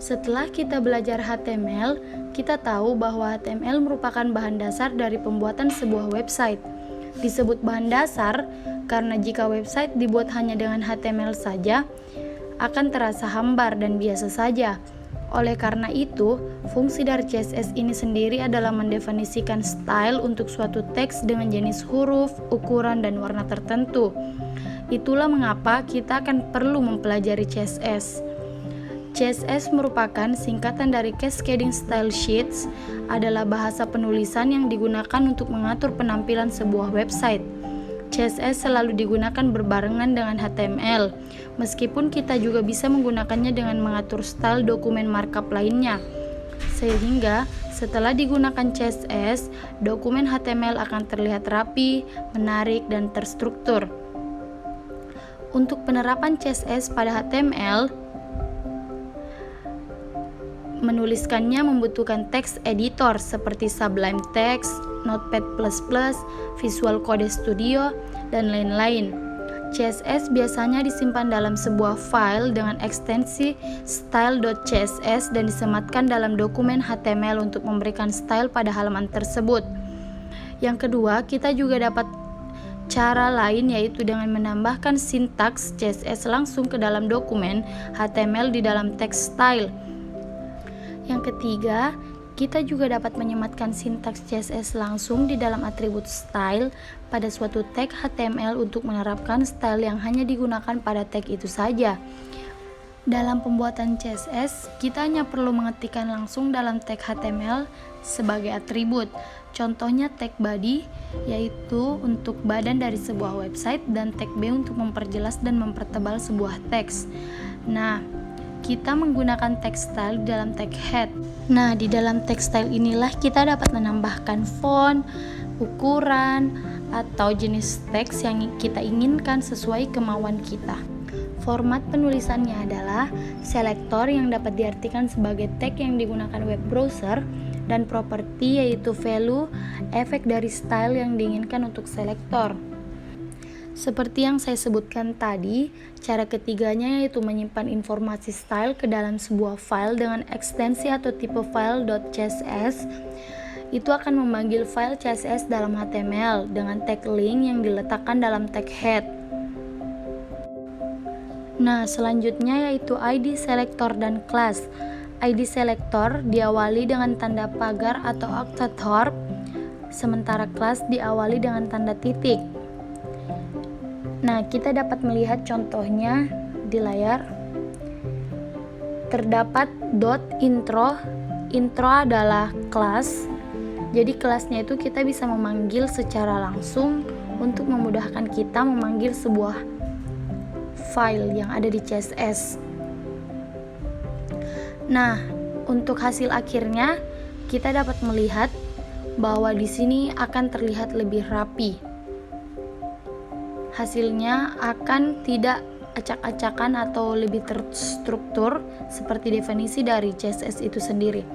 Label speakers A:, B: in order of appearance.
A: Setelah kita belajar HTML, kita tahu bahwa HTML merupakan bahan dasar dari pembuatan sebuah website. Disebut bahan dasar karena jika website dibuat hanya dengan HTML saja, akan terasa hambar dan biasa saja. Oleh karena itu, fungsi dari CSS ini sendiri adalah mendefinisikan style untuk suatu teks dengan jenis huruf, ukuran, dan warna tertentu. Itulah mengapa kita akan perlu mempelajari CSS. CSS merupakan singkatan dari Cascading Style Sheets, adalah bahasa penulisan yang digunakan untuk mengatur penampilan sebuah website. CSS selalu digunakan berbarengan dengan HTML, meskipun kita juga bisa menggunakannya dengan mengatur style dokumen markup lainnya. Sehingga setelah digunakan CSS, dokumen HTML akan terlihat rapi, menarik, dan terstruktur. Untuk penerapan CSS pada HTML, menuliskannya membutuhkan text editor seperti Sublime Text, Notepad++, Visual Code Studio, dan lain-lain. CSS biasanya disimpan dalam sebuah file dengan ekstensi style.css dan disematkan dalam dokumen HTML untuk memberikan style pada halaman tersebut. Yang kedua, kita juga dapat cara lain yaitu dengan menambahkan sintaks CSS langsung ke dalam dokumen HTML di dalam text style. Yang ketiga, kita juga dapat menyematkan sintaks CSS langsung di dalam atribut style pada suatu tag HTML untuk menerapkan style yang hanya digunakan pada tag itu saja. Dalam pembuatan CSS, kita hanya perlu mengetikkan langsung dalam tag HTML sebagai atribut. Contohnya tag body, yaitu untuk badan dari sebuah website, dan tag B untuk memperjelas dan mempertebal sebuah teks. Nah, kita menggunakan text style di dalam tag head. Nah, di dalam text style inilah kita dapat menambahkan font, ukuran, atau jenis teks yang kita inginkan sesuai kemauan kita. Format penulisannya adalah selektor yang dapat diartikan sebagai tag yang digunakan web browser, dan properti yaitu value, efek dari style yang diinginkan untuk selektor. Seperti yang saya sebutkan tadi, cara ketiganya yaitu menyimpan informasi style ke dalam sebuah file dengan ekstensi atau tipe file .css. Itu akan memanggil file CSS dalam HTML dengan tag link yang diletakkan dalam tag head. Nah, selanjutnya yaitu ID selector dan class. ID selector diawali dengan tanda pagar atau octathorpe, sementara class diawali dengan tanda titik. Nah, kita dapat melihat contohnya di layar. Terdapat .intro. Intro adalah kelas. Jadi kelasnya itu kita bisa memanggil secara langsung untuk memudahkan kita memanggil sebuah file yang ada di CSS. Nah, untuk hasil akhirnya kita dapat melihat bahwa di sini akan terlihat lebih rapi. Hasilnya akan tidak acak-acakan atau lebih terstruktur seperti definisi dari CSS itu sendiri.